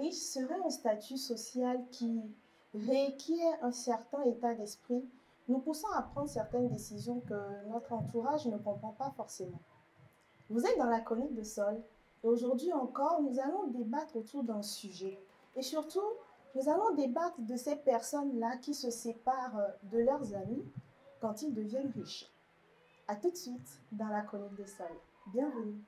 riche serait un statut social qui requiert un certain état d'esprit, nous poussant à prendre certaines décisions que notre entourage ne comprend pas forcément. Vous êtes dans la chronique de Sol et aujourd'hui encore, nous allons débattre autour d'un sujet. Et surtout, nous allons débattre de ces personnes-là qui se séparent de leurs amis quand ils deviennent riches. A tout de suite dans la chronique de Sol. Bienvenue.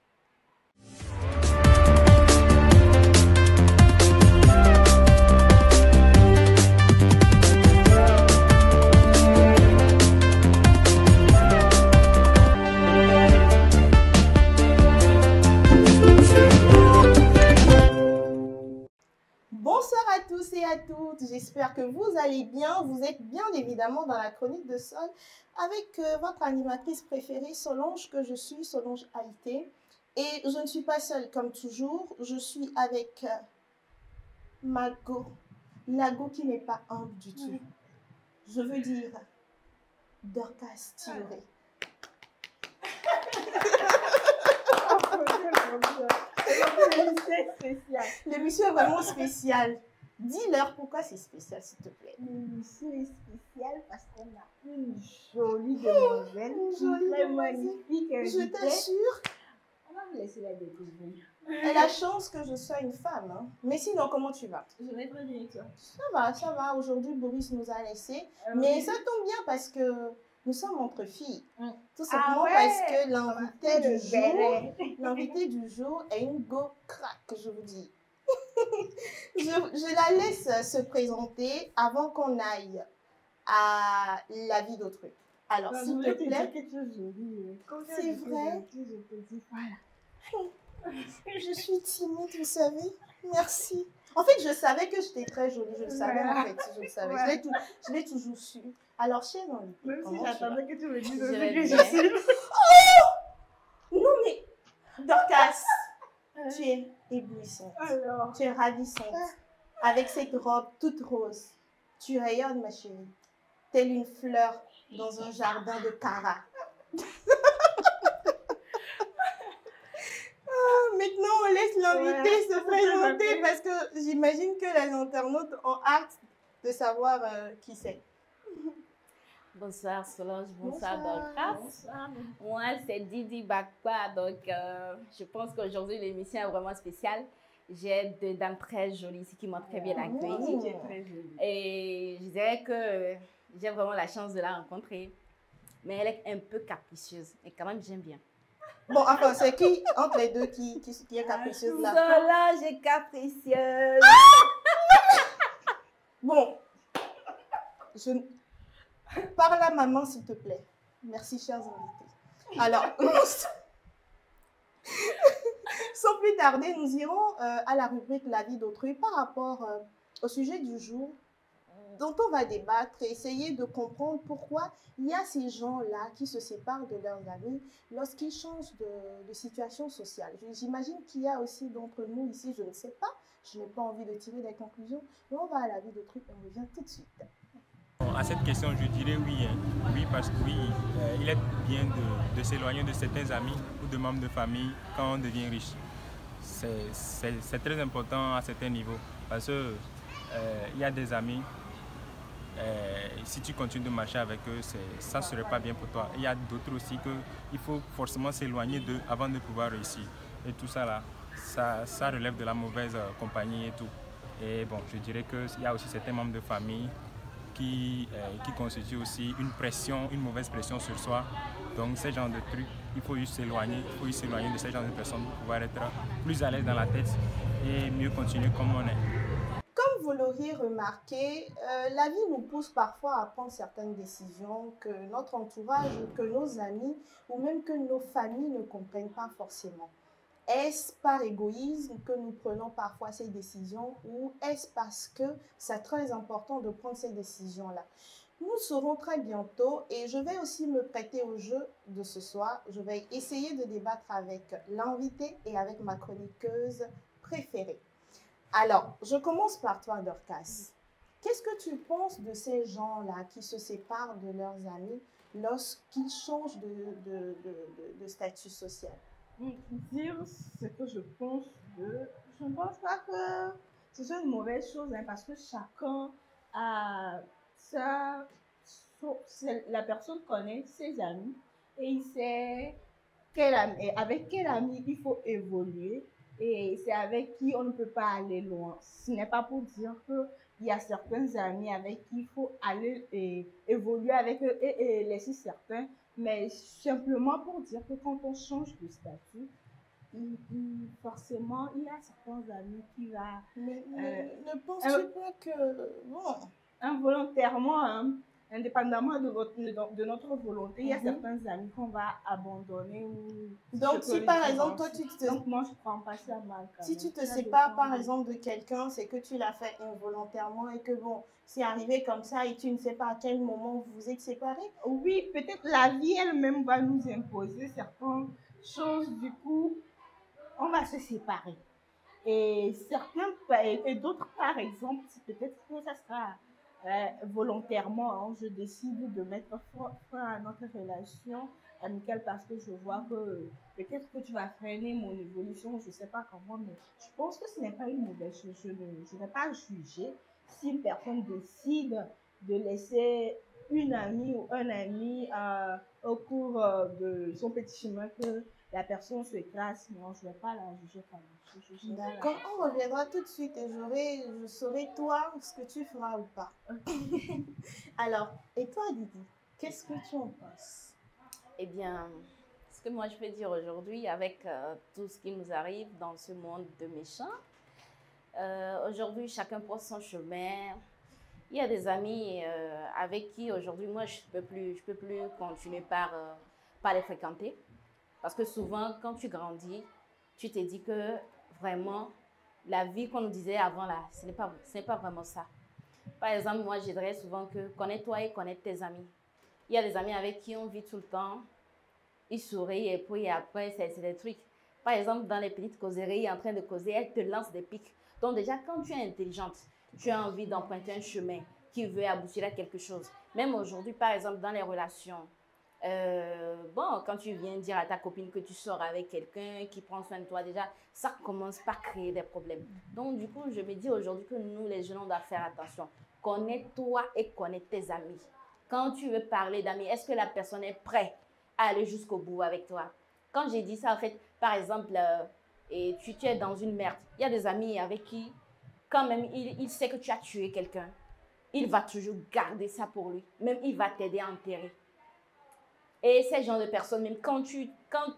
Bonsoir à tous et à toutes, j'espère que vous allez bien. Vous êtes bien évidemment dans la chronique de Sol avec votre animatrice préférée Solange, que je suis, Solange Haïté. Et je ne suis pas seule comme toujours, je suis avec ma go, la go qui n'est pas humble du tout. Je veux dire Dorcas Thioré. L'émission est vraiment spéciale. Dis-leur pourquoi c'est spécial, s'il te plaît. L'émission est spéciale parce qu'on a une jolie demoiselle, très magnifique. Je t'assure. On va vous laisser la découvrir. Elle a la chance que je sois une femme. Hein. Mais sinon, comment tu vas? Je vais très bien, toi. Ça va. Aujourd'hui, Boris nous a laissés. Mais ça tombe bien parce que nous sommes entre filles. Tout simplement parce que l'invité du jour est une go crack, je vous dis. je la laisse se présenter avant qu'on aille à la vie d'autrui. Alors, s'il te plaît. C'est vrai. Je te dis, voilà. Je suis timide, vous savez. Merci. En fait, je savais que j'étais très jolie. Je le savais, en fait. Je le savais. Ouais. Je l'ai toujours su. Alors, chers invités, même si j'attendais que tu me dises que je suis... Oh non, mais Dorcas, tu es éblouissante. Alors. Tu es ravissante. Avec cette robe toute rose, tu rayonnes, ma chérie. Telle une fleur dans un jardin de Cara. Maintenant, on laisse l'invité se présenter parce que j'imagine que les internautes ont hâte de savoir qui c'est. Bonsoir Solange, bonsoir Dorcas. Moi, c'est Didi Bakwa, donc je pense qu'aujourd'hui l'émission est vraiment spéciale. J'ai deux dames très jolies ici qui m'ont très bien accueillie. Et je dirais que j'ai vraiment la chance de la rencontrer. Mais elle est un peu capricieuse, et quand même j'aime bien. Bon, enfin, c'est qui entre les deux qui est capricieuse là? Solange est capricieuse. Bon, parle à maman s'il te plaît. Merci, chers invités. Alors, sans plus tarder, nous irons à la rubrique La vie d'autrui par rapport au sujet du jour dont on va débattre et essayer de comprendre pourquoi il y a ces gens-là qui se séparent de leurs amis lorsqu'ils changent de situation sociale. J'imagine qu'il y a aussi d'entre nous ici, je ne sais pas, je n'ai pas envie de tirer des conclusions, mais on va à la vie d'autrui et on revient tout de suite. À cette question, je dirais oui. Oui, parce que il est bien de s'éloigner de certains amis ou de membres de famille quand on devient riche. C'est très important à certains niveaux parce que il y a des amis, si tu continues de marcher avec eux, ça ne serait pas bien pour toi. Il y a d'autres aussi qu'il faut forcément s'éloigner d'eux avant de pouvoir réussir. Et tout ça là, ça relève de la mauvaise compagnie et tout. Et bon, je dirais qu'il y a aussi certains membres de famille qui constitue aussi une pression, une mauvaise pression sur soi. Donc, ce genre de trucs, il faut juste s'éloigner de ce genre de personnes pour pouvoir être plus à l'aise dans la tête et mieux continuer comme on est. Comme vous l'auriez remarqué, la vie nous pousse parfois à prendre certaines décisions que notre entourage, que nos amis ou même que nos familles ne comprennent pas forcément. Est-ce par égoïsme que nous prenons parfois ces décisions ou est-ce parce que c'est très important de prendre ces décisions-là? Nous saurons très bientôt et je vais aussi me prêter au jeu de ce soir. Je vais essayer de débattre avec l'invité et avec ma chroniqueuse préférée. Alors, je commence par toi, Dorcas. Qu'est-ce que tu penses de ces gens-là qui se séparent de leurs amis lorsqu'ils changent de statut social? Dire ce que je pense je ne pense pas que ce sont une mauvaise chose, hein, parce que chacun a ça, la personne connaît ses amis et il sait avec quel ami il faut évoluer et c'est avec qui on ne peut pas aller loin. Ce n'est pas pour dire qu'il y a certains amis avec qui il faut aller et évoluer avec eux et laisser certains, mais simplement pour dire que quand on change de statut, forcément, il y a certains amis qui va... Mais ne penses-tu pas que... Bon, involontairement, hein, indépendamment de notre volonté, il y a certains amis qu'on va abandonner. Donc, si par exemple, toi, Donc, moi, je prends pas ça mal. Si tu te sépares, par exemple, de quelqu'un, c'est que tu l'as fait involontairement et que, bon, c'est arrivé comme ça et tu ne sais pas à quel moment vous vous êtes séparés. Oui, peut-être la vie elle-même va nous imposer certaines choses, du coup, on va se séparer. Et d'autres, par exemple, peut-être que ça sera volontairement, hein, je décide de mettre fin à notre relation amicale parce que je vois que peut-être que tu vas freiner mon évolution, je ne sais pas comment, mais je pense que ce n'est pas une mauvaise chose. Je ne vais pas juger si une personne décide de laisser une amie ou un ami au cours de son petit chemin, que la personne se classe. Non, je ne vais pas la juger comme ça. D'accord, on reviendra tout de suite et je saurai toi ce que tu feras ou pas. Alors, et toi Didi, qu'est-ce que tu en penses? Eh bien, ce que moi je peux dire aujourd'hui avec tout ce qui nous arrive dans ce monde de méchants, aujourd'hui chacun prend son chemin. Il y a des amis avec qui aujourd'hui moi je peux plus continuer par les fréquenter. Parce que souvent, quand tu grandis, tu te dis que vraiment, la vie qu'on nous disait avant, là, ce n'est pas vraiment ça. Par exemple, moi, je dirais souvent que connais-toi et connais tes amis. Il y a des amis avec qui on vit tout le temps, ils sourient et puis après, c'est des trucs. Par exemple, dans les petites causeries, en train de causer, elles te lancent des pics. Donc déjà, quand tu es intelligente, tu as envie d'emprunter un chemin qui veut aboutir à quelque chose. Même aujourd'hui, par exemple, dans les relations, bon, quand tu viens dire à ta copine que tu sors avec quelqu'un qui prend soin de toi, déjà, ça commence par créer des problèmes. Donc, du coup, je me dis aujourd'hui que nous, les jeunes, on doit faire attention. Connais-toi et connais tes amis. Quand tu veux parler d'amis, est-ce que la personne est prête à aller jusqu'au bout avec toi? Quand j'ai dit ça, en fait, par exemple, et tu es dans une merde, il y a des amis avec qui, quand même, il sait que tu as tué quelqu'un. Il va toujours garder ça pour lui. Même, il va t'aider à enterrer. Et ces genres de personnes, même quand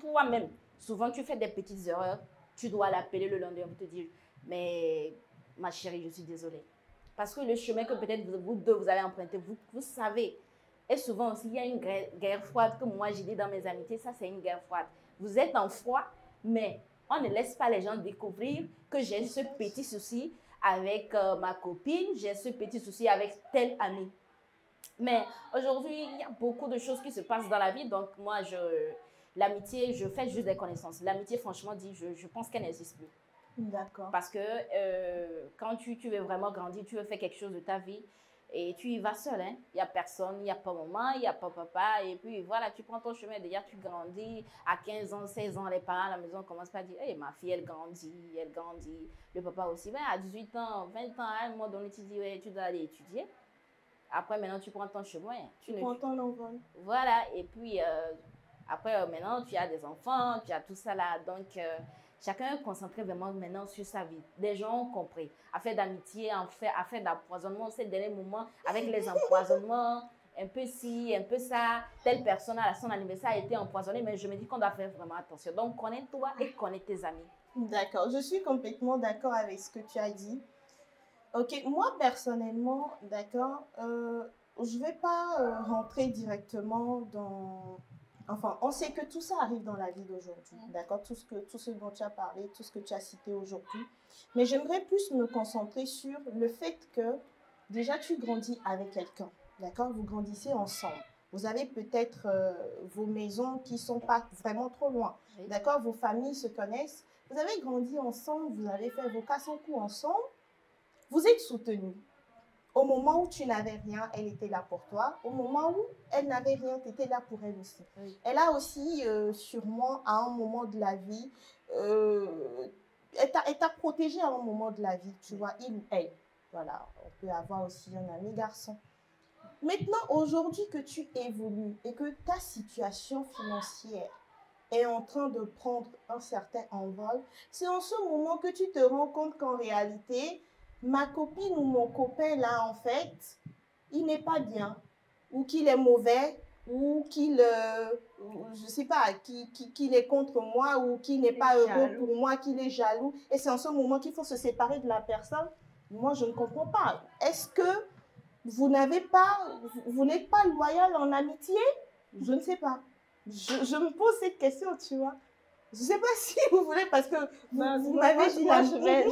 toi-même, souvent tu fais des petites erreurs, tu dois l'appeler le lendemain pour te dire, mais ma chérie, je suis désolée. Parce que le chemin que peut-être vous deux, vous avez emprunté, vous savez. Et souvent aussi, il y a une guerre froide que moi, j'ai dit dans mes amitiés, ça c'est une guerre froide. Vous êtes en froid, mais on ne laisse pas les gens découvrir que j'ai ce petit souci avec ma copine, j'ai ce petit souci avec tel ami. Mais aujourd'hui, il y a beaucoup de choses qui se passent dans la vie. Donc, moi, l'amitié, je fais juste des connaissances. L'amitié, franchement, je pense qu'elle n'existe plus. D'accord. Parce que quand tu veux vraiment grandir, tu veux faire quelque chose de ta vie et tu y vas seul. Hein. Il n'y a personne, il n'y a pas maman, il n'y a pas papa. Et puis, voilà, tu prends ton chemin. Déjà, tu grandis. À 15 ans, 16 ans, les parents à la maison commencent pas à dire hey, ma fille, elle grandit, elle grandit. Le papa aussi. Ben, à 18 ans, 20 ans, à un moment donné, tu dis ouais, tu dois aller étudier. Après, maintenant, tu prends ton chemin. Tu prends ton envol. Voilà. Et puis, après, maintenant, tu as des enfants, tu as tout ça là. Donc, chacun est concentré vraiment maintenant sur sa vie. Les gens ont compris. Affaire d'amitié, affaire d'empoisonnement, ces derniers moments, avec les empoisonnements, un peu ci, un peu ça. Telle personne à son anniversaire a été empoisonnée, mais je me dis qu'on doit faire vraiment attention. Donc, connais-toi et connais tes amis. D'accord. Je suis complètement d'accord avec ce que tu as dit. Ok, moi personnellement, d'accord, je ne vais pas rentrer directement dans... Enfin, on sait que tout ça arrive dans la vie d'aujourd'hui, d'accord, tout ce dont tu as parlé, tout ce que tu as cité aujourd'hui. Mais j'aimerais plus me concentrer sur le fait que déjà tu grandis avec quelqu'un, d'accord, vous grandissez ensemble. Vous avez peut-être vos maisons qui ne sont pas vraiment trop loin, d'accord, vos familles se connaissent. Vous avez grandi ensemble, vous avez fait vos casses en coups ensemble. Vous êtes soutenus. Au moment où tu n'avais rien, elle était là pour toi. Au moment où elle n'avait rien, tu étais là pour elle aussi. Oui. Elle a aussi, sûrement, à un moment de la vie, elle t'a protégé à un moment de la vie, tu vois, il ou elle. Voilà, on peut avoir aussi un ami garçon. Maintenant, aujourd'hui que tu évolues et que ta situation financière est en train de prendre un certain envol, c'est en ce moment que tu te rends compte qu'en réalité, ma copine ou mon copain là, en fait, il n'est pas bien, ou qu'il est mauvais, ou qu'il, je sais pas, qu'il est contre moi, ou qu'il n'est pas heureux pour moi, qu'il est jaloux. Et c'est en ce moment qu'il faut se séparer de la personne. Moi, je ne comprends pas. Est-ce que vous n'êtes pas loyal en amitié? Je ne sais pas. Je me pose cette question, tu vois. Je ne sais pas si vous voulez, parce que vous m'avez dit... Moi, je vais.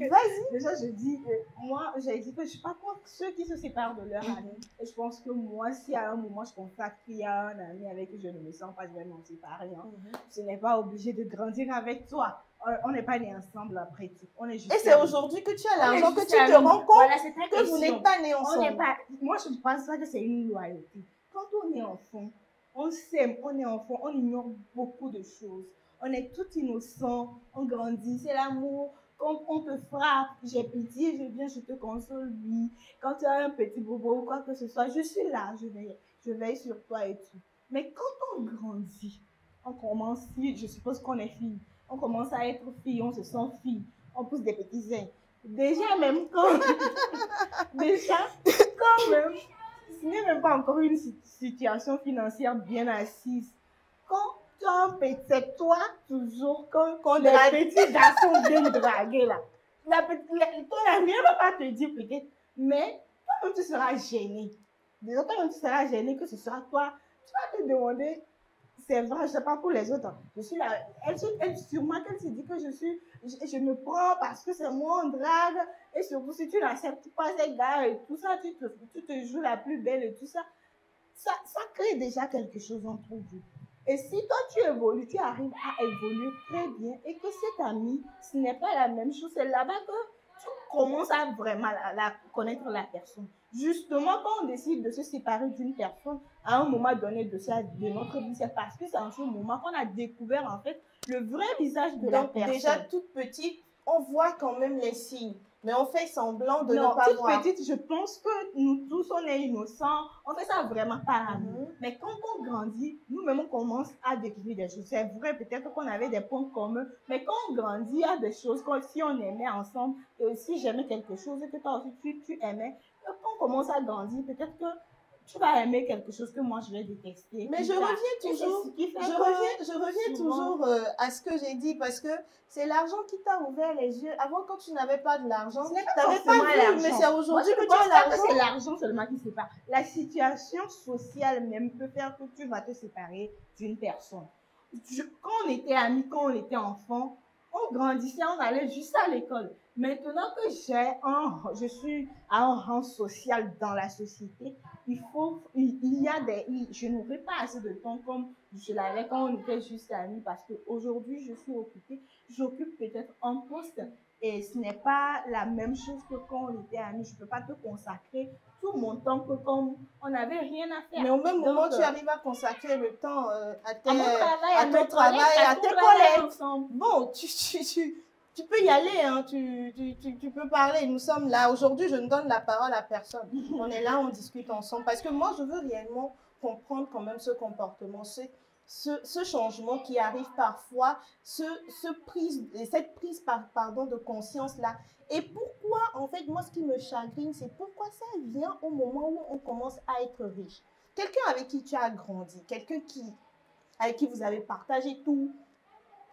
Vas-y. Déjà, je dis, moi, j'ai dit que je ne suis pas contre ceux qui se séparent de leur ami. Et je pense que moi, si à un moment, je constate qu'il y a un ami avec qui je ne me sens pas, je vais m'en séparer. Hein. Je n'ai pas obligé de grandir avec toi. On n'est pas nés ensemble après tout. On est juste. Et c'est aujourd'hui que tu as l'argent, que tu te rends compte que vous n'êtes pas nés ensemble. Moi, je ne pense pas que c'est une loyauté. Quand on est enfant, on s'aime, on est enfant, on ignore beaucoup de choses. On est tout innocent, on grandit, c'est l'amour. Quand on te frappe, j'ai pitié, je viens, je te console, oui. Quand tu as un petit bobo ou quoi que ce soit, je suis là, je veille sur toi et tout. Mais quand on grandit, on commence, je suppose qu'on est fille, on commence à être fille, on se sent fille, on pousse des petits ailes. Déjà même quand même, ce n'est même pas encore une situation financière bien assise. Quand tu as un petit, c'est toi toujours, quand les petits garçons viennent draguer là, ton ami ne va pas te dire peut-être, mais toi-même tu seras gêné. Déjà, toi-même tu seras gêné que ce sera toi. Tu vas te demander, c'est vrai, je ne sais pas pour les autres. Je suis là, elle sûrement qu'elle se dit que je me prends parce que c'est moi on drague. Et surtout si tu n'acceptes pas ces gars et tout ça, tu te joues la plus belle et tout ça. Ça crée déjà quelque chose entre vous. Et si toi tu évolues, tu arrives à évoluer très bien et que cet ami, ce n'est pas la même chose, c'est là-bas que tu commences à vraiment connaître la personne. Justement, quand on décide de se séparer d'une personne à un moment donné de notre vie, c'est parce que c'est en ce moment qu'on a découvert en fait le vrai visage de la personne. Déjà toute petite, on voit quand même les signes. Mais on fait semblant de ne pas voir. Toute petite, je pense que nous tous, on est innocents. On fait ça vraiment par amour. Mais quand on grandit, nous-mêmes, on commence à découvrir des choses. C'est vrai, peut-être qu'on avait des points communs. Mais quand on grandit, il y a des choses comme si on aimait ensemble. Et si j'aimais quelque chose et que toi aussi, tu aimais. Quand on commence à grandir, peut-être que tu vas aimer quelque chose que moi, je vais détester. Mais je reviens toujours à ce que j'ai dit parce que c'est l'argent qui t'a ouvert les yeux. Avant, quand tu n'avais pas de l'argent, tu n'avais pas vu, mais c'est aujourd'hui que tu as l'argent. C'est l'argent seulement qui sépare. La situation sociale même peut faire que tu vas te séparer d'une personne. Quand on était amis, quand on était enfant, on grandissait, on allait juste à l'école. Maintenant que je suis à un rang social dans la société, je n'aurai pas assez de temps comme je l'avais quand on était juste amis parce qu'aujourd'hui je suis occupée, j'occupe peut-être un poste et ce n'est pas la même chose que quand on était amis. Je ne peux pas te consacrer tout mon temps que comme on n'avais rien à faire. Mais au même moment, tu arrives à consacrer le temps à ton travail, à tes collègues. Bon, tu peux y aller, hein, tu peux parler. Nous sommes là. Aujourd'hui, je ne donne la parole à personne. On est là, on discute ensemble. Parce que moi, je veux réellement comprendre quand même ce comportement, ce changement qui arrive parfois, cette prise de conscience-là. Et pourquoi, en fait, moi, ce qui me chagrine, c'est pourquoi ça vient au moment où on commence à être riche. Quelqu'un avec qui tu as grandi, quelqu'un avec qui vous avez partagé tout,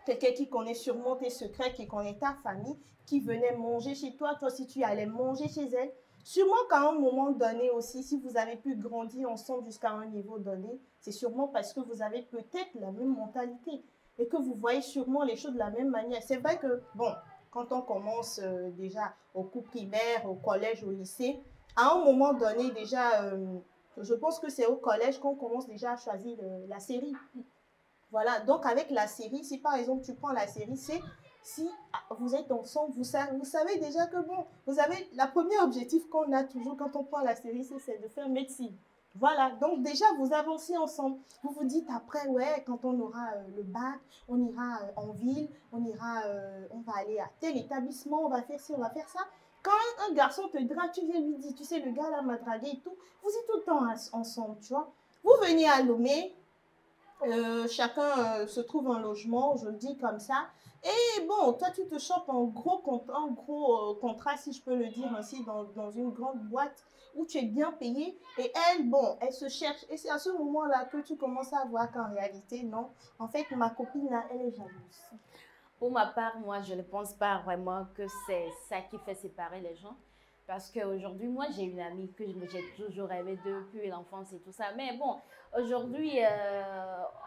quelqu'un qui connaît sûrement tes secrets, qui connaît ta famille, qui venait manger chez toi, toi aussi tu allais manger chez elle. Sûrement qu'à un moment donné aussi, si vous avez pu grandir ensemble jusqu'à un niveau donné, c'est sûrement parce que vous avez peut-être la même mentalité et que vous voyez sûrement les choses de la même manière. C'est vrai que, bon, quand on commence déjà au cours primaire, au collège, au lycée, à un moment donné déjà, je pense que c'est au collège qu'on commence déjà à choisir la série. Voilà, donc avec la série, si par exemple tu prends la série, c'est si vous êtes ensemble, vous savez déjà que bon, vous avez, le premier objectif qu'on a toujours quand on prend la série, c'est de faire médecine. Voilà, donc déjà, vous avancez ensemble. Vous vous dites après, ouais, quand on aura le bac, on ira en ville, on va aller à tel établissement, on va faire ci, on va faire ça. Quand un garçon te drague, tu viens lui dire, tu sais, le gars là m'a dragué et tout, vous êtes tout le temps ensemble, tu vois. Vous venez à Lomé, chacun se trouve un logement, je le dis comme ça. Et bon, toi, tu te chopes un gros contrat, si je peux le dire ainsi, dans une grande boîte où tu es bien payé. Et elle, bon, elle se cherche. Et c'est à ce moment-là que tu commences à voir qu'en réalité, non. En fait, ma copine, là, elle est jalouse. Pour ma part, moi, je ne pense pas vraiment que c'est ça qui fait séparer les gens. Parce qu'aujourd'hui, moi, j'ai une amie que j'ai toujours aimée depuis l'enfance et tout ça. Mais bon, aujourd'hui,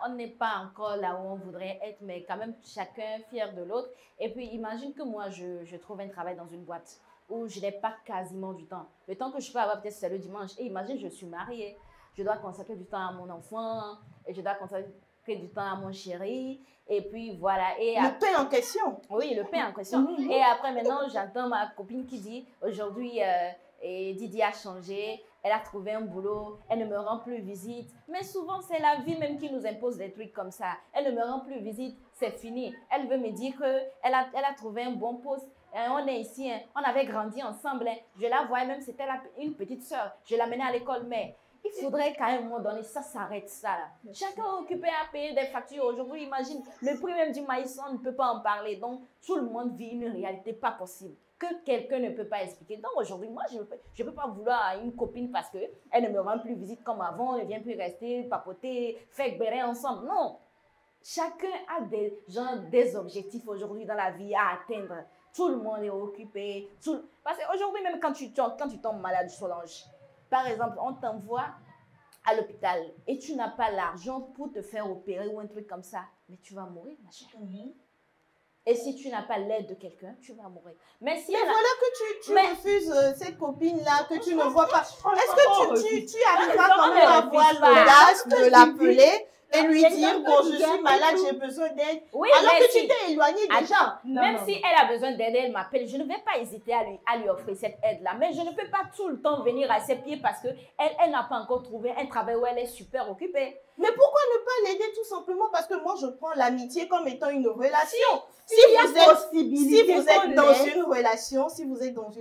on n'est pas encore là où on voudrait être, mais quand même, chacun fier de l'autre. Et puis, imagine que moi, je trouve un travail dans une boîte où je n'ai pas quasiment du temps. Le temps que je peux avoir, peut-être, c'est le dimanche. Et imagine, je suis mariée. Je dois consacrer du temps à mon enfant. Et je dois consacrer du temps à mon chéri. Et puis, voilà. Et le pain en question. Oui, le pain en question. Et après, maintenant, j'entends ma copine qui dit, aujourd'hui, Didi a changé, elle a trouvé un boulot, elle ne me rend plus visite. Mais souvent, c'est la vie même qui nous impose des trucs comme ça. Elle ne me rend plus visite, c'est fini. Elle veut me dire qu'elle a trouvé un bon poste. On est ici, hein, on avait grandi ensemble. Hein. Je la voyais même, c'était une petite soeur. Je l'amenais à l'école, mais il faudrait qu'à un moment donné, ça s'arrête ça. Là. Chacun est occupé à payer des factures. Aujourd'hui, imagine, le prix même du maïs, on ne peut pas en parler. Donc, tout le monde vit une réalité pas possible que quelqu'un ne peut pas expliquer. Donc, aujourd'hui, moi, je ne peux pas vouloir une copine parce qu'elle ne me rend plus visite comme avant, elle ne vient plus rester, papoter, faire béret ensemble. Non. Chacun a des objectifs aujourd'hui dans la vie à atteindre. Tout le monde est occupé. Parce qu'aujourd'hui, même quand tu tombes malade, Solange, par exemple, on t'envoie à l'hôpital et tu n'as pas l'argent pour te faire opérer ou un truc comme ça, mais tu vas mourir, ma chère. Et si tu n'as pas l'aide de quelqu'un, tu vas mourir. Mais voilà que tu refuses cette copine-là, que tu ne vois pas. Est-ce que tu arriveras quand même à avoir l'audace de l'appeler et lui dire, bon, je suis malade, j'ai besoin d'aide. Oui, alors que tu t'es éloigné déjà. Même si elle a besoin d'aide, elle m'appelle. Je ne vais pas hésiter à lui offrir cette aide-là. Mais je ne peux pas tout le temps venir à ses pieds parce qu'elle n'a pas encore trouvé un travail où elle est super occupée. Mais pourquoi ne pas l'aider tout simplement? Parce que moi, je prends l'amitié comme étant une relation. Si vous êtes dans une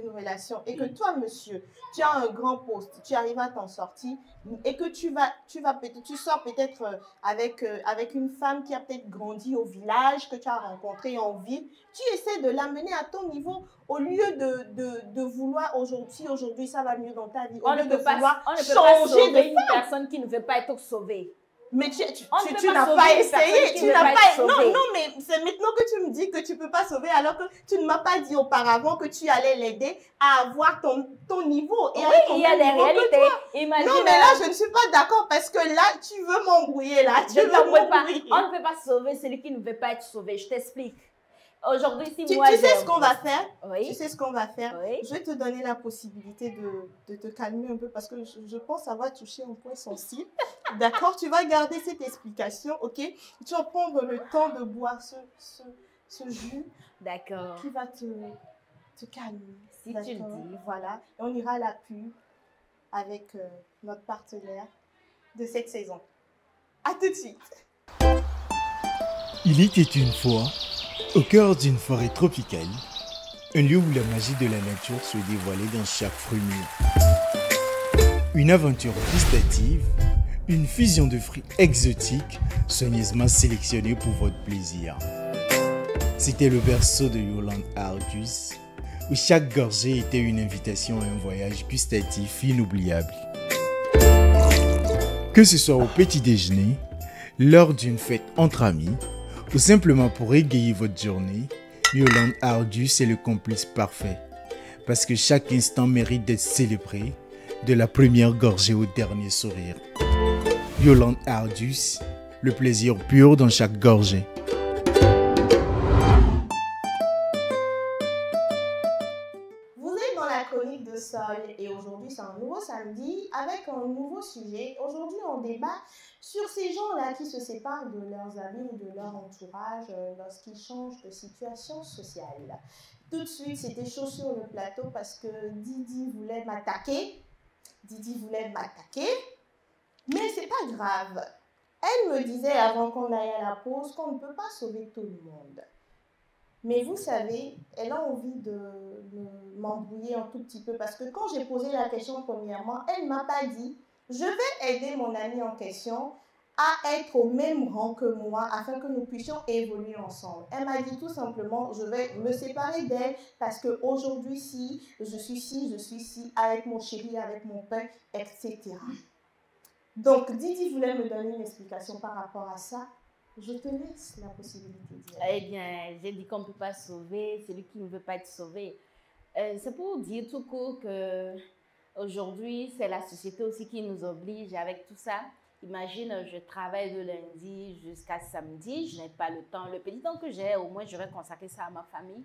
relation et que toi, monsieur, tu as un grand poste, tu arrives à t'en sortir et que tu sors peut-être avec une femme qui a peut-être grandi au village, que tu as rencontré en ville, tu essaies de l'amener à ton niveau au lieu de vouloir aujourd'hui ça va mieux dans ta vie, au lieu de vouloir changer de une personne qui ne veut pas être sauvée. Mais tu n'as pas essayé, non, mais c'est maintenant que tu me dis que tu ne peux pas sauver alors que tu ne m'as pas dit auparavant que tu allais l'aider à avoir ton niveau. Et oui, il y a des réalités. Imagine, non, mais là, je ne suis pas d'accord parce que là, tu veux m'embrouiller là. On ne peut pas sauver celui qui ne veut pas être sauvé. Je t'explique. Aujourd'hui, si moi... Tu sais ce qu'on va faire? Oui. Tu sais ce qu'on va faire? Oui. Je vais te donner la possibilité de te calmer un peu parce que je pense avoir touché un point sensible. D'accord? Tu vas garder cette explication, ok? Tu vas prendre le temps de boire ce jus. D'accord. Qui va te calmer. Si tu le dis. Voilà. Et on ira à la pub avec notre partenaire de cette saison. À tout de suite. Il était une fois, au cœur d'une forêt tropicale, un lieu où la magie de la nature se dévoilait dans chaque fruit mûr. Une aventure gustative, une fusion de fruits exotiques soigneusement sélectionnés pour votre plaisir. C'était le berceau de Yolande Ardus, où chaque gorgée était une invitation à un voyage gustatif inoubliable. Que ce soit au petit déjeuner, lors d'une fête entre amis, ou simplement pour égayer votre journée, Yolande Ardus est le complice parfait. Parce que chaque instant mérite d'être célébré, de la première gorgée au dernier sourire. Yolande Ardus, le plaisir pur dans chaque gorgée. Vous êtes dans la chronique de Sol et aujourd'hui c'est un nouveau samedi avec un nouveau sujet. Aujourd'hui on débat sur ces gens-là qui se séparent de leurs amis ou de leur entourage lorsqu'ils changent de situation sociale. Tout de suite, c'était chaud sur le plateau parce que Didi voulait m'attaquer. Mais c'est pas grave. Elle me disait avant qu'on aille à la pause qu'on ne peut pas sauver tout le monde. Mais vous savez, elle a envie de m'embrouiller un tout petit peu parce que quand j'ai posé la question premièrement, elle ne m'a pas dit « Je vais aider mon amie en question à être au même rang que moi afin que nous puissions évoluer ensemble. » Elle m'a dit tout simplement « Je vais me séparer d'elle parce qu'aujourd'hui, si je suis ci, avec mon chéri, avec mon pain, etc. » Donc, Didi voulait me donner une explication par rapport à ça. Je te laisse la possibilité de dire. Eh bien, j'ai dit qu'on ne peut pas sauver celui qui ne veut pas être sauvé. C'est pour dire tout court qu'aujourd'hui, c'est la société aussi qui nous oblige avec tout ça. Imagine, je travaille de lundi jusqu'à samedi, je n'ai pas le temps. Le petit temps que j'ai, au moins, j'aurais consacré ça à ma famille.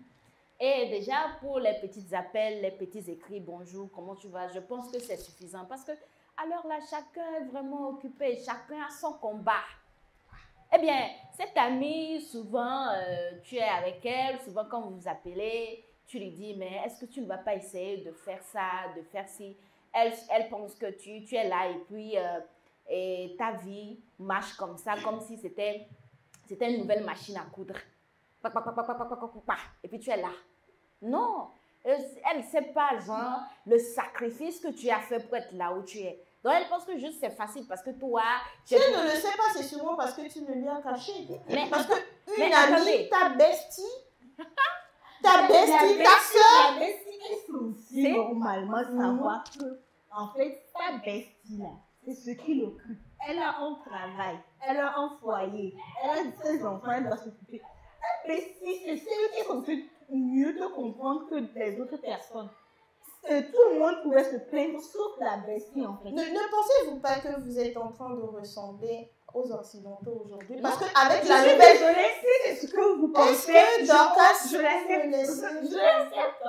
Et déjà, pour les petits appels, les petits écrits, bonjour, comment tu vas, je pense que c'est suffisant. Parce que, alors là, chacun est vraiment occupé, chacun a son combat. Eh bien, cette amie, souvent, tu es avec elle, souvent quand vous vous appelez, tu lui dis, mais est-ce que tu ne vas pas essayer de faire ça, de faire ci? Elle pense que tu es là et puis et ta vie marche comme ça, comme si c'était une nouvelle machine à coudre. Et puis tu es là. Non, elle ne sait pas, genre, le sacrifice que tu as fait pour être là où tu es. Donc, elle pense que juste c'est facile parce que toi... Si elle ne le sait pas, c'est sûrement parce que tu ne lui as caché. Mais, parce que une amie, attendez. ta bestie, ta soeur... La bestie, il faut aussi normalement savoir que, en fait, ta bestie là, c'est ce qui l'occupe. Elle a un travail, elle a un foyer, elle a ses enfants, elle doit s'occuper. Ta bestie, c'est celle qui s'occupe mieux de comprendre que les autres personnes. Tout le monde pouvait se plaindre, sauf la bestie en fait. Ne pensez-vous pas que vous êtes en train de ressembler aux Occidentaux aujourd'hui? Parce qu'avec Je la suis nouvelle... désolée, si c'est ce que vous pensez, Est-ce que Dorcas je peut me laisser? l'accepte.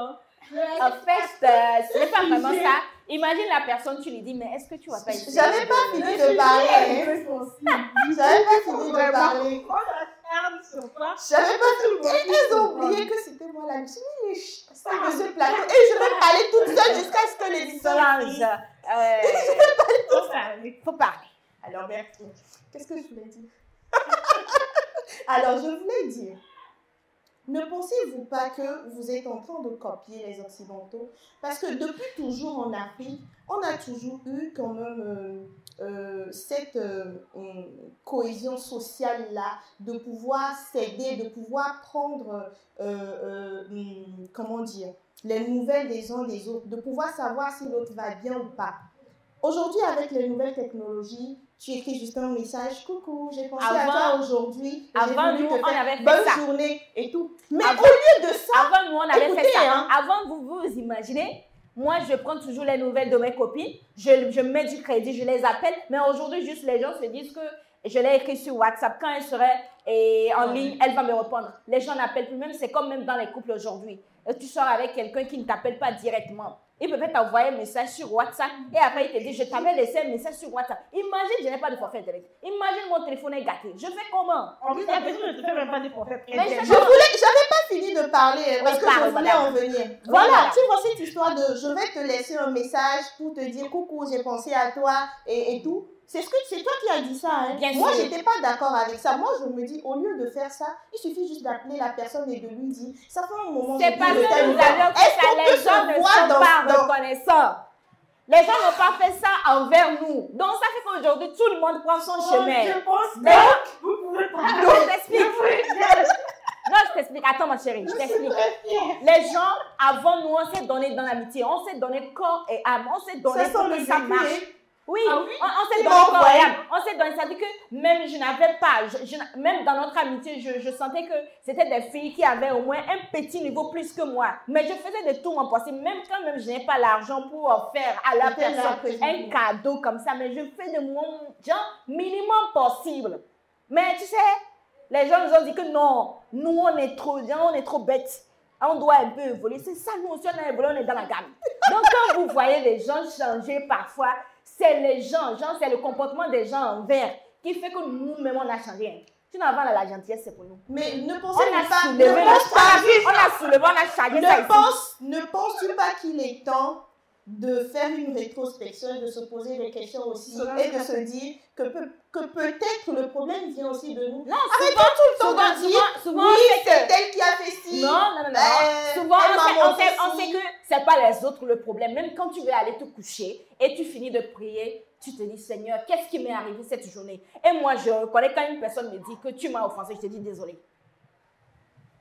En fait, ce n'est pas vraiment ça. Imagine la personne, tu lui dis, mais est-ce que tu vas pas essayer? J'avais pas fini de parler. J'avais pas fini de parler. J'avais pas fini. Ils ont oublié que c'était moi la mission de ce plateau. Et je vais parler toute seule jusqu'à ce que l'émission finisse. Faut parler. Alors, merci. Qu'est-ce que je voulais dire? Alors, je voulais dire, ne pensez-vous pas que vous êtes en train de copier les Occidentaux? Parce que depuis toujours en Afrique, on a toujours eu quand même cette cohésion sociale-là, de pouvoir s'aider, de pouvoir prendre, comment dire, les nouvelles des uns des autres, de pouvoir savoir si l'autre va bien ou pas. Aujourd'hui, avec les nouvelles technologies, tu écris juste un message, coucou, j'ai pensé à toi aujourd'hui. Avant nous, on avait fait bonne ça. Journée et tout. Mais au lieu de ça, avant nous, on avait écoutez, fait ça. Hein. Avant, vous imaginez, moi, je prends toujours les nouvelles de mes copines, je mets du crédit, je les appelle, mais aujourd'hui, juste les gens se disent que je l'ai écrit sur WhatsApp. Quand elle serait en ligne, elle va me répondre. Les gens n'appellent plus, même c'est comme même dans les couples aujourd'hui. Tu sors avec quelqu'un qui ne t'appelle pas directement. Il peut t'envoyer un message sur WhatsApp et après il te dit, je t'avais laissé un message sur WhatsApp. Imagine, je n'ai pas de forfait Internet. Imagine, mon téléphone est gâté. Je fais comment? En plus, la personne ne te fait même pas de forfait. J'avais pas fini de parler parce que je voulais en venir. Voilà, tu vois cette histoire de je vais te laisser un message pour te dire coucou, j'ai pensé à toi et tout. C'est toi qui as dit ça. Hein? Bien moi, sûr. j'étais pas d'accord avec ça. Moi, je me dis, au lieu de faire ça, il suffit juste d'appeler la personne et de lui dire, ça fait un moment. C'est parce que vous avez fait ça, les gens ne sont pas reconnaissants. Les gens n'ont pas fait ça envers nous. Donc, ça fait qu'aujourd'hui, tout le monde prend son chemin. Je pense Donc, vous pouvez pas. je t'explique. Non, je t'explique. Attends, ma chérie, je t'explique. Les gens, avant nous, on s'est donné dans l'amitié. On s'est donné corps et âme. On s'est donné pour que ça marche. Oui, ah oui? On s'est donné corps et âme. On s'est donné, ça dit que même je n'avais pas, même dans notre amitié, je sentais que c'était des filles qui avaient au moins un petit niveau plus que moi. Mais je faisais de tout mon possible, même quand même je n'ai pas l'argent pour faire à la personne un cadeau comme ça. Mais je fais de mon genre minimum possible. Mais tu sais, les gens nous ont dit que non, nous on est trop bêtes. On doit un peu évoluer. C'est ça, nous aussi on a évolué, on est dans la gamme. Donc quand vous voyez les gens changer parfois, c'est les gens, c'est le comportement des gens envers qui fait que nous-mêmes, on n'a changé. Si on avance la gentillesse, c'est pour nous. Mais ne pensez On a pas, soulevé, on a changé ça ici. ne penses-tu pas qu'il est temps de faire une rétrospection, de se poser des questions aussi et de se dire que peut-être le problème vient aussi de nous. Non, arrêtons tout le temps de dire souvent oui, on sait c'est elle qui a fait ci. Non. Souvent, on sait que c'est pas les autres le problème. Même quand tu veux aller te coucher et tu finis de prier, tu te dis, Seigneur, qu'est-ce qui m'est arrivé cette journée? Et moi, je reconnais quand une personne me dit que tu m'as offensé, je te dis désolé.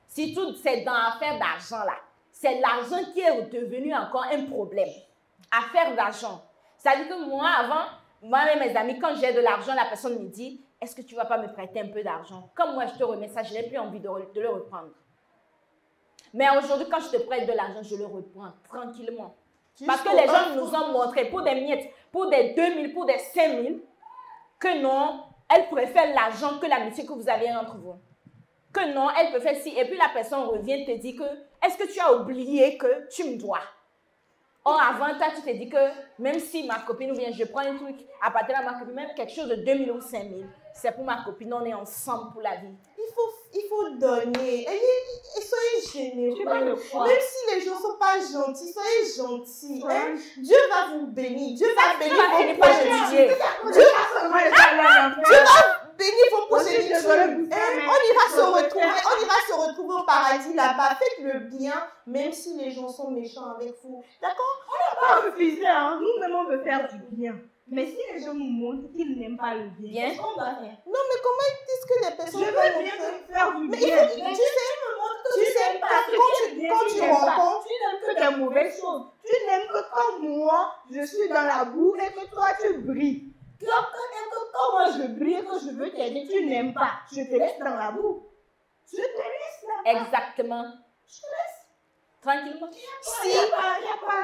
Si tout c'est dans l'affaire d'argent là, c'est l'argent qui est devenu encore un problème. Affaire d'argent. C'est-à-dire que moi, avant, moi et mes amis, quand j'ai de l'argent, la personne me dit, est-ce que tu ne vas pas me prêter un peu d'argent? Comme moi, je te remets ça, je n'ai plus envie de le reprendre. Mais aujourd'hui, quand je te prête de l'argent, je le reprends tranquillement. Parce que les gens nous ont montré, pour des miettes, pour des 2000, pour des 5000, que non, elles préfèrent l'argent que l'amitié que vous avez entre vous. Que non, elles préfèrent si. Et puis la personne revient te dire que, est-ce que tu as oublié que tu me dois? Or, avant, toi, tu te dis que même si ma copine vient, je prends un truc à partir de ma copine, même quelque chose de 2000 ou 5000, c'est pour ma copine, on est ensemble pour la vie. Il faut donner. Et soyez généreux. Même si les gens ne sont pas gentils, soyez gentils. Hein? Dieu va vous bénir. Dieu va bénir vos projets. Dieu va bénir vos projets. On ira se retrouver au paradis là-bas. Faites le bien, même si les gens sont méchants avec vous. D'accord? On n'a pas refusé. Hein. Nous-mêmes, on veut faire du bien. Mais si les gens nous montrent qu'ils n'aiment pas le bien, qu'est-ce qu'on doit faire? Non, mais comment est-ce que les personnes veulent bien faire du bien? Tu sais, quand tu rencontres, tu n'aimes que des mauvaises choses. Tu n'aimes que quand moi, je suis dans la boue et que toi, tu brilles. Quand moi, je brille et que je veux t'aider, tu n'aimes pas. Je te laisse dans la boue. Je te laisse là. Exactement. Je te laisse. Tranquillement. Si, il n'y a pas.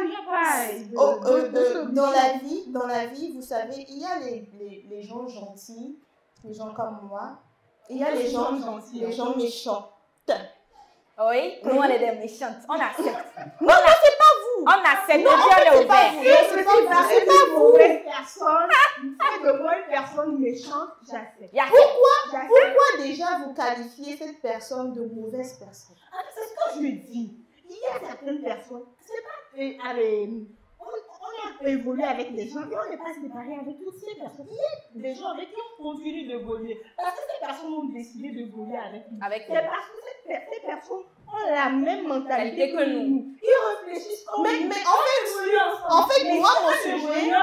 Dans la vie, vous savez, il y a les gens gentils, les gens comme moi. Il y a les gens gentils, les gens méchants. Oui, nous on est des méchantes. On accepte. Non, c'est pas vous. On accepte. Non, on est ouvert. C'est pas vous. Faites de moi une personne méchante, j'accepte. Pourquoi déjà vous qualifiez cette personne de mauvaise personne? C'est ce que je dis. Il y a certaines personnes, c'est pas on a évolué avec des gens et on n'est pas séparé avec toutes ces personnes. Il y a des gens avec qui on continue d'évoluer. Parce que ces personnes ont décidé d'évoluer avec nous. C'est parce que ces personnes ont la même mentalité que nous. Ils réfléchissent comme nous. Mais en fait, moi, mon sujet,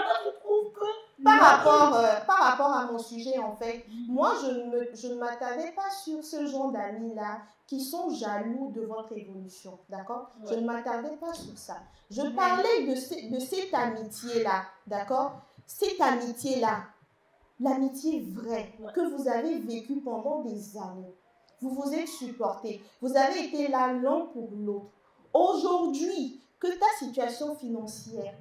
par rapport à mon sujet, en fait, moi, je ne m'attardais pas sur ce genre d'amis-là qui sont jaloux de votre évolution, d'accord? Ouais. Je ne m'attardais pas sur ça. Je parlais de cette amitié-là, d'accord? Cette amitié-là, l'amitié vraie que vous avez vécue pendant des années. Vous vous êtes supportés. Vous avez été là l'un pour l'autre. Aujourd'hui, que ta situation financière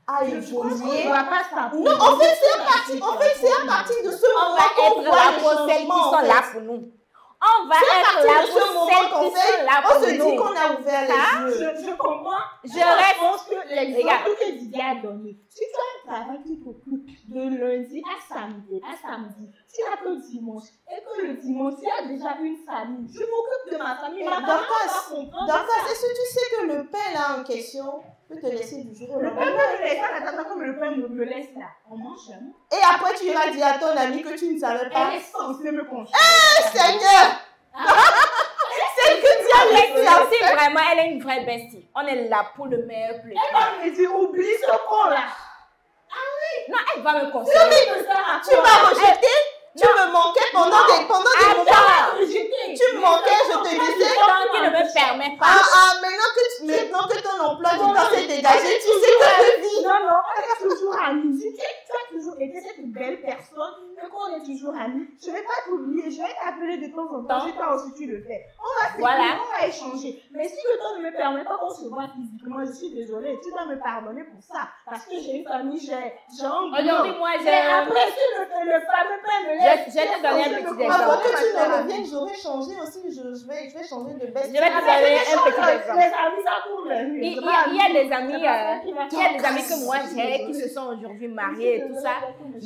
a évolué. Non, en fait, c'est à partir de ce moment qu'on voit là pour celles qui sont là pour nous. On va être là pour celles qui sont là pour nous. On se dit qu'on a ouvert les yeux. Je comprends. Je pense que l'exemple que Didier a donné, si tu as un travail qui t'occupe de lundi à samedi, tu n'as que dimanche, et que le dimanche, il y a déjà une famille, je m'occupe de ma famille. Donc, est-ce que tu sais que le pain là en question peut te laisser du jour au lendemain? Le pain peut me laisser, attends, comme le pain me laisse là, on mange jamais. Et après, tu vas dire à ton ami que tu ne savais pas. Elle est censée me confier. Eh, Seigneur! C'est que tu as laissé. C'est vraiment, elle est une vraie bestie. On est là pour le meilleur plaisir. Elle va me dire, oublie ce con là. Ah oui? Non, elle va me consoler. Tu m'as rejeté? Tu me manquais pendant des moments. Tu me manquais, je te disais. Tant qu'il ne me permet pas. Maintenant que ton emploi du temps s'est dégagé, tu sais que je vis. Non, on est toujours amis. Si tu as toujours été cette belle personne, et qu'on est toujours amis, je ne vais pas t'oublier, je vais t'appeler de temps en temps. Si toi aussi tu le fais. On va échanger. Mais si le temps ne me permet pas qu'on se voit physiquement, je suis désolée. Tu dois me pardonner pour ça. Parce que j'ai une famille, j'ai un Aujourd'hui, moi, j'ai. Après, si le fameux père me je vais te donner un petit exemple. Avant que tu ne reviennes, j'aurais changé aussi. Je vais changer de best. Je vais te donner un petit exemple. Les amis, ça court le mieux. Il y a des amis que moi j'ai qui se sont aujourd'hui mariés et tout ça.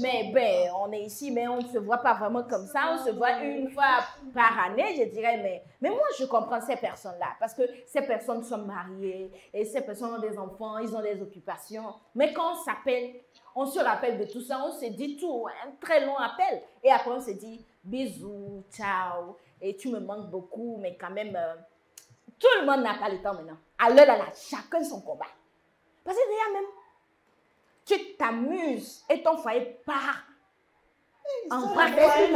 Mais ben, on est ici, mais on ne se voit pas vraiment comme ça, on se voit une fois par année, je dirais, mais moi, je comprends ces personnes-là, parce que ces personnes sont mariées, et ces personnes ont des enfants, ils ont des occupations, mais quand on s'appelle, on se rappelle de tout ça, on se dit tout, un très long appel, et après on se dit, bisous, ciao, et tu me manques beaucoup, mais quand même, tout le monde n'a pas le temps maintenant. À l'heure là, chacun son combat. Parce que déjà même, tu t'amuses et ton foyer part en bras. Elle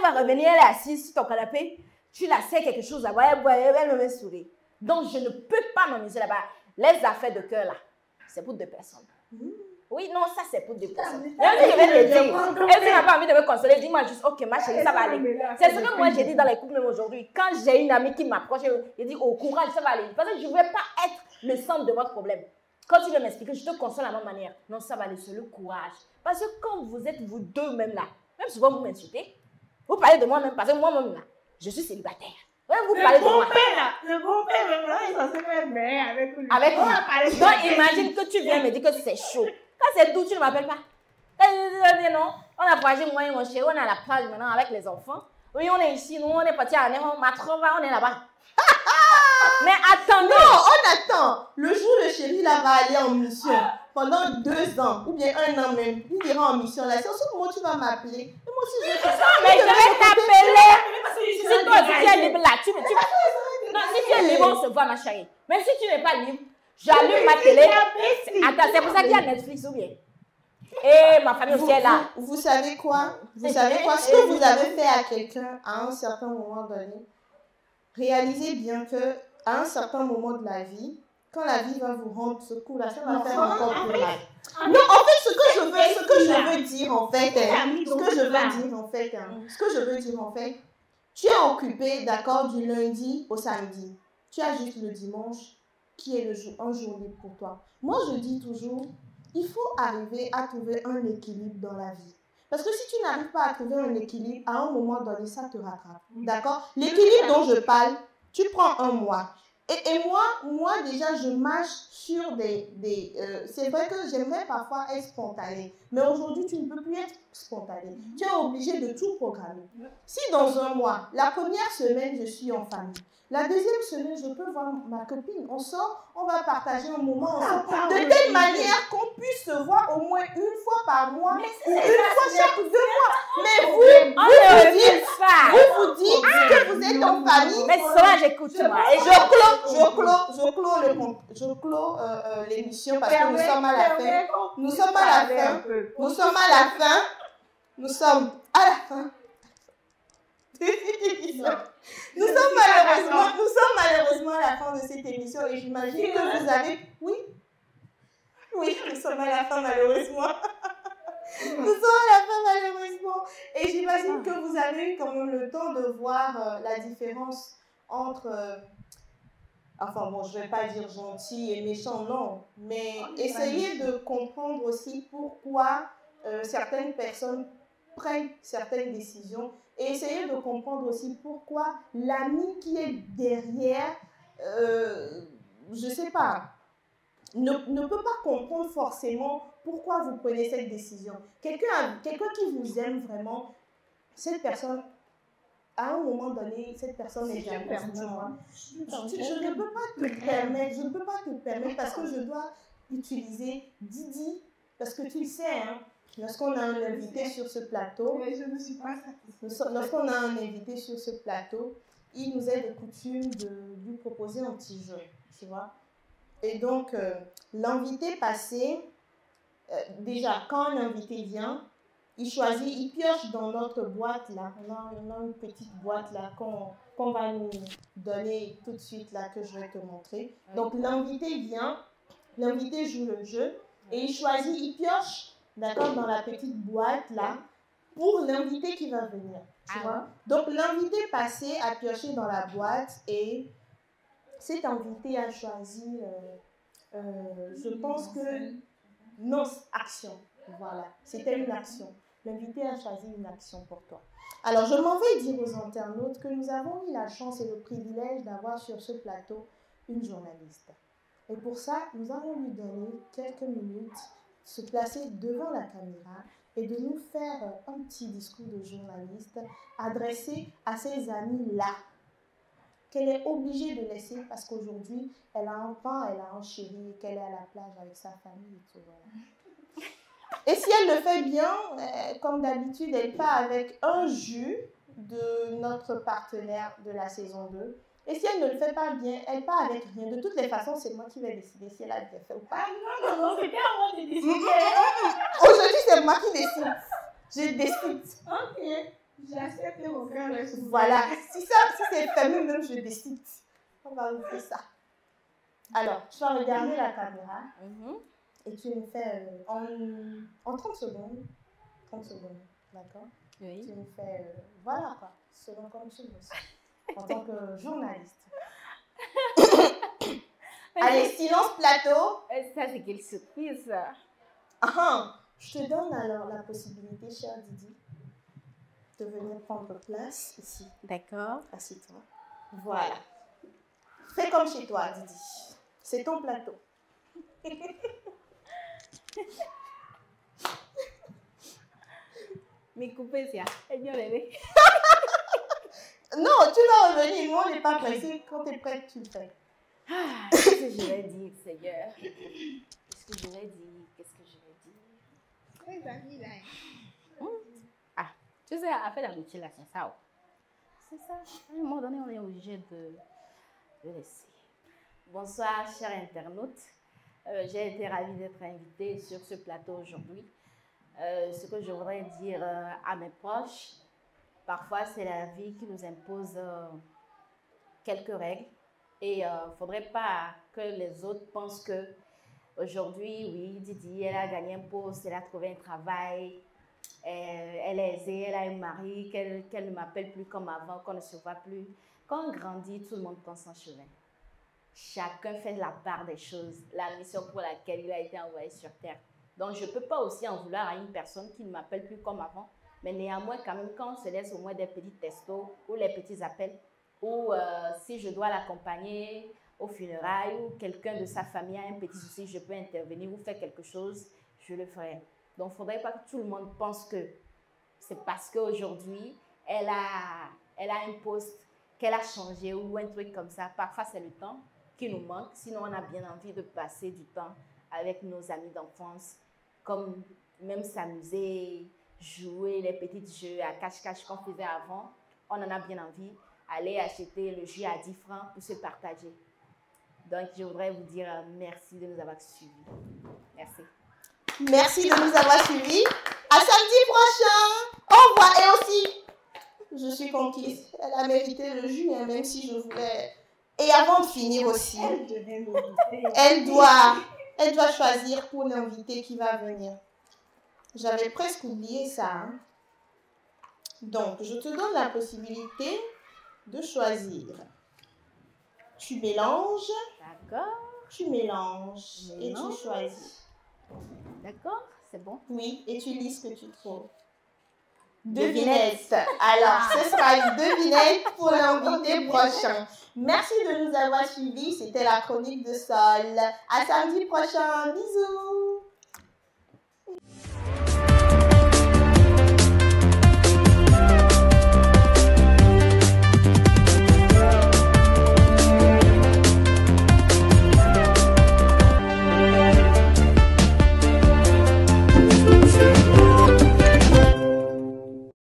va revenir, elle est assise sur ton canapé, tu la sais quelque chose là-bas, elle me met sourire. Donc je ne peux pas m'amuser là-bas. Les affaires de cœur là, c'est pour deux personnes. Oui, non, ça c'est pour deux personnes. Elle n'a pas envie de me consoler, dis-moi juste, ok ma chérie, ça va aller. C'est ce que moi j'ai dit dans les couples même aujourd'hui. Quand j'ai une amie qui m'approche, je dis, oh courage, ça va aller. Parce que je ne veux pas être le centre de votre problème. Quand tu veux m'expliquer, je te console de la même manière. Non, ça va aller, c'est le courage. Parce que quand vous êtes vous deux même là, même souvent vous m'insultez, vous parlez de moi-même, parce que moi-même là, je suis célibataire. Vous parlez de moi. Le bon père, maintenant, il s'en fait bien avec lui. Avec lui. Donc, imagine que tu viens me dire que c'est chaud. Quand c'est doux, tu ne m'appelles pas. Non, on a voyagé, moi et mon chéri, on est à la plage maintenant avec les enfants. Oui, on est ici, nous, on est parti à Matrova, on est là-bas. Mais attendez. Non, on attend. Le jour où le chéri là va aller en mission pendant 2 ans ou bien 1 an même, il ira en mission là. C'est en ce moment tu vas m'appeler. Et moi aussi je vais faire ça. Mais je vais t'appeler. Si toi tu es libre là, non, si tu es libre, on se voit ma chérie. Mais si tu n'es pas libre, j'allume ma télé. Attends, c'est pour ça qu'il y a Netflix ou bien. Et ma famille aussi est là. Vous savez quoi? Vous savez quoi? Ce que vous avez fait à quelqu'un à un certain moment donné, réalisez bien que à un certain moment de la vie, quand la vie va vous rendre ce coup-là, ça va faire encore plus mal. Non, en fait, ce que je veux dire en fait, tu es occupé, d'accord, du lundi au samedi. Tu as juste le dimanche qui est un jour libre pour toi. Moi, je dis toujours, il faut arriver à trouver un équilibre dans la vie. Parce que si tu n'arrives pas à trouver un équilibre, à un moment donné, ça te rattrape. D'accord? L'équilibre dont je parle, tu prends un mois. Et moi déjà, je marche sur c'est vrai que j'aimerais parfois être spontanée. Mais aujourd'hui, tu ne peux plus être spontanée. Tu es obligé de tout programmer. Si dans un mois, la première semaine, je suis en famille. La deuxième semaine, je peux voir ma copine. On sort, on va partager un moment ensemble. De telle manière qu'on puisse se voir au moins une fois par mois. Ou une fois chaque 2 mois. Mais vous dites que vous êtes en famille. Mais ça, j'écoute moi. Et je clôt l'émission parce que nous sommes à la fin. Nous sommes à la fin. Nous sommes malheureusement à la fin de cette émission et j'imagine que vous avez... Oui, nous sommes à la fin malheureusement. Et j'imagine que vous avez eu quand même le temps de voir la différence entre... Enfin bon, je ne vais pas dire gentil et méchant, non. Mais essayez de comprendre aussi pourquoi certaines personnes prennent certaines décisions. Et essayez de comprendre aussi pourquoi l'ami qui est derrière, je ne sais pas, ne peut pas comprendre forcément pourquoi vous prenez cette décision. Quelqu'un qui vous aime vraiment, cette personne, à un moment donné, cette personne est jamais perdue. Je ne peux pas te permettre parce que je dois utiliser Didi, parce que tu le sais, hein. Lorsqu'on a un invité sur ce plateau, il nous est de coutume de lui proposer un petit jeu, tu vois. Et donc, l'invité passé, déjà, quand un invité vient, il choisit, il pioche dans notre boîte là. On a une petite boîte là qu'on va nous donner tout de suite là, que je vais te montrer. Donc, l'invité vient, l'invité joue le jeu et il choisit, il pioche. D'accord, dans la petite boîte là, pour l'invité qui va venir. Tu vois? Donc l'invité passé a pioché dans la boîte et cet invité a choisi, je pense que, non, action. Voilà, c'était une action. L'invité a choisi une action pour toi. Alors je m'en vais dire aux internautes que nous avons eu la chance et le privilège d'avoir sur ce plateau une journaliste. Et pour ça, nous allons lui donner quelques minutes se placer devant la caméra et de nous faire un petit discours de journaliste adressé à ces amis-là, qu'elle est obligée de laisser parce qu'aujourd'hui, elle a un pain, elle a un chéri, qu'elle est à la plage avec sa famille et tout. Voilà. Et si elle le fait bien, comme d'habitude, elle part avec un jus de notre partenaire de la saison 2. Et si elle ne le fait pas bien, elle part avec rien. De toutes les façons, c'est moi qui vais décider si elle a bien fait ou pas. Ah non, c'était à moi de décider. Aujourd'hui, c'est moi qui décide. Je décide. Ok, j'accepte mon frère. Voilà. Si c'est famille, même je décide. On va ouvrir ça. Alors, tu vas regarder la caméra et tu me fais en 30 secondes. 30 secondes, d'accord? Oui. Tu me fais, voilà quoi, selon comme tu veux, en tant que journaliste. Allez, silence plateau. Ça, c'est quelle surprise, ça. Je te donne alors la possibilité, cher Didi, de venir prendre place ici. D'accord. Assieds-toi. Voilà. Fais comme chez toi, Didi. C'est ton plateau. Mais coupez ça. Non, tu vas revenir. Moi, on n'est pas pressé. Quand tu es prête, tu le fais. Qu'est-ce que je vais dire, Seigneur? Qu'est-ce que je vais dire? Qu'est-ce que je vais dire? Les amis là. Ah, tu sais, à faire la routine là, c'est ça. C'est ça. À un moment donné, on est obligé de laisser. Bonsoir, chers internautes. J'ai été ravie d'être invitée sur ce plateau aujourd'hui. Ce que je voudrais dire à mes proches, parfois c'est la vie qui nous impose quelques règles et il ne faudrait pas que les autres pensent que aujourd'hui, oui, Didi, elle a gagné un poste, elle a trouvé un travail, elle est aisée, elle a un mari, qu'elle ne m'appelle plus comme avant, qu'on ne se voit plus. Quand on grandit, tout le monde prend son chemin. Chacun fait la part des choses, la mission pour laquelle il a été envoyé sur Terre. Donc, je ne peux pas aussi en vouloir à une personne qui ne m'appelle plus comme avant. Mais néanmoins, quand même, quand on se laisse au moins des petits textos ou les petits appels, ou si je dois l'accompagner au funérailles ou quelqu'un de sa famille a un petit souci, je peux intervenir ou faire quelque chose, je le ferai. Donc, il ne faudrait pas que tout le monde pense que c'est parce qu'aujourd'hui, elle a un poste, qu'elle a changé ou un truc comme ça. Parfois, c'est le temps qui nous manque. Sinon, on a bien envie de passer du temps avec nos amis d'enfance, comme même s'amuser, jouer les petits jeux à cache-cache qu'on faisait avant. On en a bien envie. Aller acheter le jus à 10 francs pour se partager. Donc, je voudrais vous dire merci de nous avoir suivis. Merci. Merci de nous avoir suivis. À samedi prochain. Au revoir. Et aussi, je suis conquise. Elle a mérité le jus, hein, même si je voulais... Et avant de finir aussi, elle doit choisir pour l'invité qui va venir. J'avais presque oublié ça. Hein. Donc, je te donne la possibilité de choisir. Tu mélanges. D'accord. Tu mélanges et tu choisis. D'accord, c'est bon. Oui, et tu lis ce que tu trouves. Devinette. Alors, ce sera une devinette pour l'invité prochain. Merci de nous avoir suivis. C'était la chronique de Sol. À samedi prochain. Bisous.